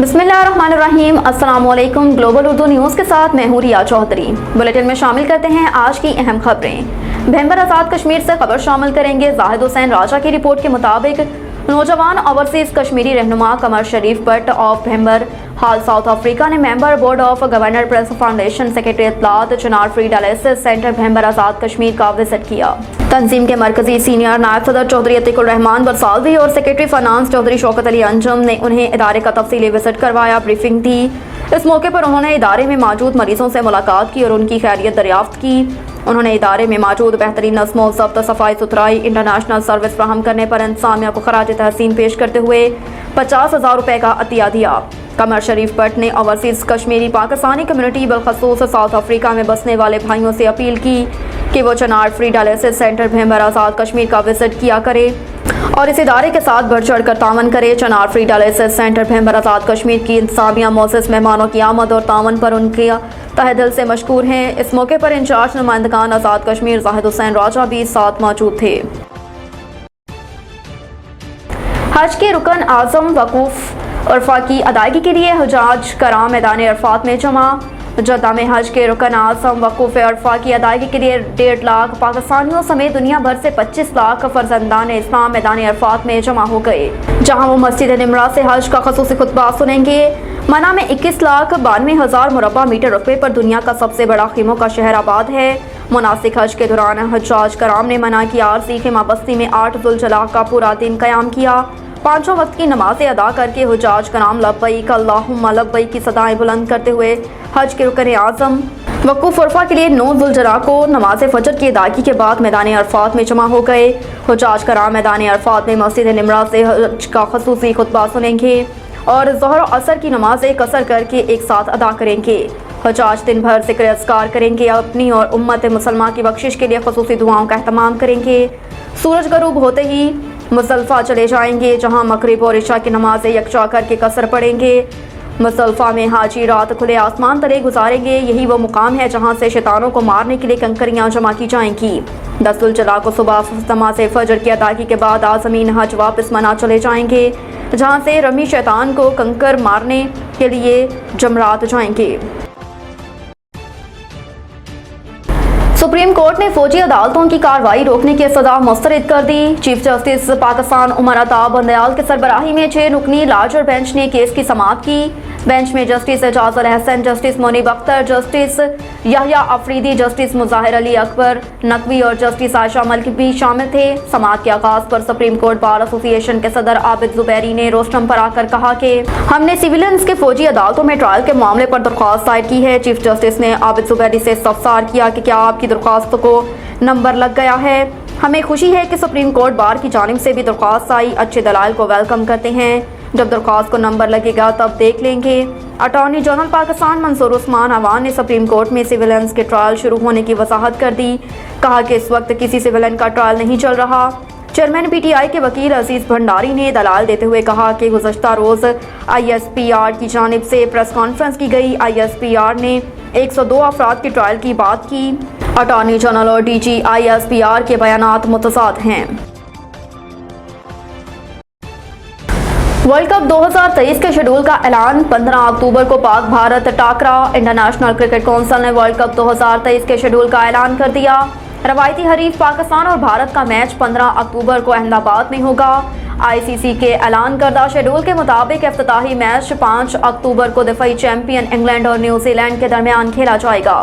बिस्मिल्लाहिर्रहमानिर्रहीम। अस्सलामुअलैकुम। Global Urdu news के साथ मैं हूं रिया चौधरी। बुलेटिन में शामिल करते हैं आज की अहम खबरें। भैंबर आज़ाद कश्मीर से खबर शामिल करेंगे। जाहिद हुसैन राजा की रिपोर्ट के मुताबिक नौजवान ओवरसीज कश्मीरी रहनुमा कमर शरीफ भट्ट ऑफ भैंबर हाल साउथ अफ्रीका ने member board of governor press foundation secretary इत्तलात Chinar free dialysis centre Bhimber Azad Kashmir का विजिट किया। तंजीम के मरकजी सीनियर नायब सदर चौधरी अतीकुर रहमान बरसालवी और सेक्रेटरी फाइनेंस चौधरी शौकत अली अंजम ने उन्हें इदारे का तफसीली विजिट करवाया, ब्रीफिंग दी। इस मौके पर उन्होंने इदारे में मौजूद मरीजों से मुलाकात की और उनकी खैरियत दरियाफ्त की। उन्होंने इदारे में मौजूद बेहतरीन नस्म व ज़ब्त, सफाई सुथराई, इंटरनेशनल सर्विस फ्राहम करने पर इंतजामिया को खराज तहसीन पेश करते हुए 50,000 रुपये का अतिया दिया। कमर शरीफ भट्ट ने ओवरसीज कश्मीरी पाकिस्तानी कम्युनिटी बलखसूस साउथ अफ्रीका में बसने वाले भाइयों से अपील की कि वो चनार free dialysis centre Bhimber Azad Kashmir का विजिट किया करे और इस इदारे के साथ बढ़ चढ़ कर तावन करे। चनार free dialysis centre Bhimber Azad Kashmir की इंतजामिया मोअज़्ज़ज़ मेहमानों की आमद और तावन पर उनके तहे दिल से मशकूर हैं। इस मौके पर इंचार्ज नुमाइंदगान आज़ाद कश्मीर जाहिद हुसैन राजा भी साथ मौजूद थे। हज के रुकन आज़म वकूफ़ उर्फा की अदायगी के लिए हुजाज कराम मैदान अरफात में जमा। जद्दा में हज के रुकन आज़म वकूफ़ उर्फा की अदायगी के लिए 1.5 लाख पाकिस्तानियों समेत दुनिया भर से 25 लाख फर्जंदान इस्लाम मैदान अरफात में जमा हो गए, जहाँ वो मस्जिद निमरा से हज का खसूसी खुतबा सुनेंगे। मना में 21,92,000 मुरब्बा मीटर रकबे पर दुनिया का सबसे बड़ा खीमों का शहर आबाद है। मुनासिक हज के दौरान हुज्जाज कराम ने मना की आरजी खिमा बस्ती में 8 ज़ुल्जला का पूरा दिन क़याम किया। 5 वक्त की नमाज़ें अदा करके हुज्जाज कराम लब्बैक अल्लाहुम्मा लब्बैक की सदाएं बुलंद करते हुए हज के रुकन आज़म वकूफ़ उर्फा के लिए 9 ज़ुल्जला को नमाज फजर की अदायगी के बाद मैदान अरफात में जमा हो गए। हुज्जाज कराम मैदान अरफात में मस्जिद निमरा से हज का खसूसी खुतबा सुनेंगे और ज़ोहर असर की नमाज़ें कसर करके एक साथ अदा करेंगे। हुज्जाज दिन भर ज़िक्र अस्कार करेंगे, अपनी और उम्मत मुसलमान की बख्शिश के लिए खसूसी दुआओं का एहतमाम करेंगे। सूरज गरूब होते ही मुज़दलिफ़ा चले जाएंगे, जहाँ मगरिब और इशा की नमाज़ें यकजा करके कसर पड़ेंगे। मुज़दलिफ़ा में हाजी रात खुले आसमान तले गुजारेंगे। यही वो मुकाम है जहाँ से शैतानों को मारने के लिए कंकरियाँ जमा की जाएंगी। 10 ज़ुल्जला को सुबह नमाज़ फजर की अदायगी के बाद आज़मीन हज वापस मना चले जाएंगे, जहाँ से रमी शैतान को कंकर मारने के लिए जमरात जाएंगे। सुप्रीम कोर्ट ने फौजी अदालतों की कार्रवाई रोकने की सजा मुस्तरद कर दी। चीफ जस्टिस पाकिस्तान उमर अता बंदयाल की सरबराही में 6 रुकनी लार्जर बेंच ने केस की समाअत की। बेंच में justice Ijaz ul Ahsan, justice Munib Akhtar, justice Yahya Afridi, justice Mazahar Ali Akbar Naqvi और जस्टिस आयशा मलिक भी शामिल थे। समाअत के आगाज पर सुप्रीम कोर्ट बार एसोसिएशन के सदर आबिद जुबैरी ने रोस्टम पर आकर कहा कि हमने सिविलियंस के फौजी अदालतों में ट्रायल के मामले पर दरख्वास्त दायर की है। चीफ जस्टिस ने आबिद जुबैरी से इस्तफसार किया कि क्या आपकी दरख्वास्त को नंबर लग गया है। हमें खुशी है कि सुप्रीम कोर्ट बार की जानिब से भी दरख्वास्त आई, अच्छे दलाइल को वेलकम करते हैं। जब दरख्वास्त को नंबर लगेगा तब देख लेंगे। अटॉर्नी जनरल पाकिस्तान मंसूर उस्मान अवान ने सुप्रीम कोर्ट में सिविलियंस के ट्रायल शुरू होने की वजाहत कर दी। कहा कि इस वक्त किसी सिविलियन का ट्रायल नहीं चल रहा। चेयरमैन PTI के वकील अजीज भंडारी ने दलाल देते हुए कहा कि गुज़श्ता रोज़ ISPR की जानिब से प्रेस कॉन्फ्रेंस की गई। ISPR ने 102 अफराद की ट्रायल की बात की। अटॉर्नी जनरल और DG ISPR के बयानात मुतज़ाद हैं। वर्ल्ड कप 2023 के शेड्यूल का ऐलान 15 अक्टूबर को Pak Bharat टाकरा। International cricket council ने वर्ल्ड कप 2023 के शेड्यूल का ऐलान कर दिया। रवायती हरीफ पाकिस्तान और भारत का मैच 15 अक्टूबर को अहमदाबाद में होगा। ICC के ऐलान करदा शेड्यूल के मुताबिक इफ्तिताही मैच 5 अक्टूबर को दफाई चैंपियन इंग्लैंड और न्यूजीलैंड के दरमियान खेला जाएगा।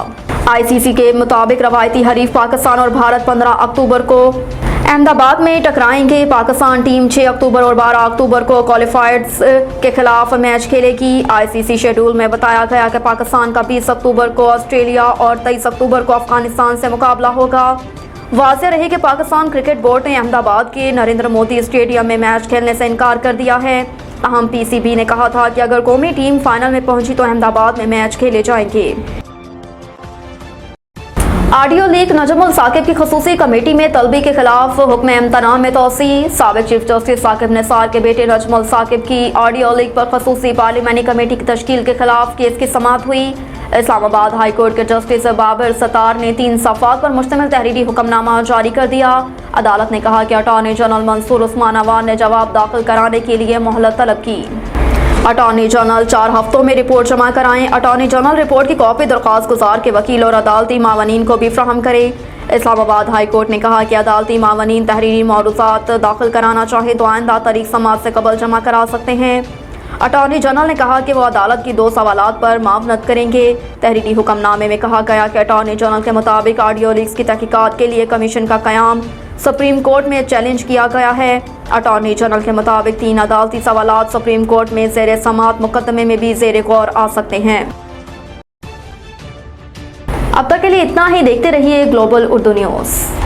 ICC के मुताबिक रवायती हरीफ पाकिस्तान और भारत 15 अक्टूबर को अहमदाबाद में टकराएंगे। पाकिस्तान टीम 6 अक्टूबर और 12 अक्टूबर को क्वालिफायर्स के खिलाफ मैच खेलेगी। ICC शेड्यूल में बताया गया कि पाकिस्तान का 20 अक्टूबर को ऑस्ट्रेलिया और 23 अक्टूबर को अफगानिस्तान से मुकाबला होगा। वाज़ेह रहे कि पाकिस्तान क्रिकेट बोर्ड ने अहमदाबाद के नरेंद्र मोदी स्टेडियम में मैच खेलने से इनकार कर दिया है। अहम PCB ने कहा था कि अगर कौमी टीम फाइनल में पहुंची तो अहमदाबाद में मैच खेले जाएंगे। ऑडियो लीक नजमुल साकिब की खसूसी कमेटी में तलबी के खिलाफ हुक्म इम्तना में तोसी। साबिक चीफ जस्टिस साकिब निसार के बेटे नजमुल साकिब की ऑडियो लीक पर खसूसी पार्लिमानी कमेटी की तश्कील के खिलाफ केस की समाअत हुई। इस्लामाबाद हाई कोर्ट के जस्टिस बाबर सतार ने 3 सफ़ात पर मुश्तमिल तहरीरी हुक्मनामा जारी कर दिया। अदालत ने कहा कि अटॉर्नी जनरल मंसूर उस्मान अवान ने जवाब दाखिल कराने के लिए मोहलत तलब की। अटॉर्नी जनरल 4 हफ्तों में रिपोर्ट जमा कराएं। अटॉर्नी जनरल रिपोर्ट की कॉपी दरख्वास्त गुजार के वकील और अदालती मावनीन को भी फ्राहम करें। इस्लामाबाद हाई कोर्ट ने कहा कि अदालती मावनीन तहरीरी मौरूज़ात दाखिल कराना चाहे तो आइंदा तारीख समात से कबल जमा करा सकते हैं। अटॉर्नी जनरल ने कहा कि वो अदालत की 2 सवालात पर मावनत करेंगे। तहरीरी हुक्मनामे में कहा गया कि अटॉर्नी जनरल के मुताबिक ऑडियो लीक्स की तहकीकात के लिए कमीशन का क़याम सुप्रीम कोर्ट में चैलेंज किया गया है। अटॉर्नी जनरल के मुताबिक 3 अदालती सवालात सुप्रीम कोर्ट में ज़ेर समात मुकदमे में भी ज़ेर गौर आ सकते हैं। अब तक के लिए इतना ही। देखते रहिए ग्लोबल उर्दू न्यूज़।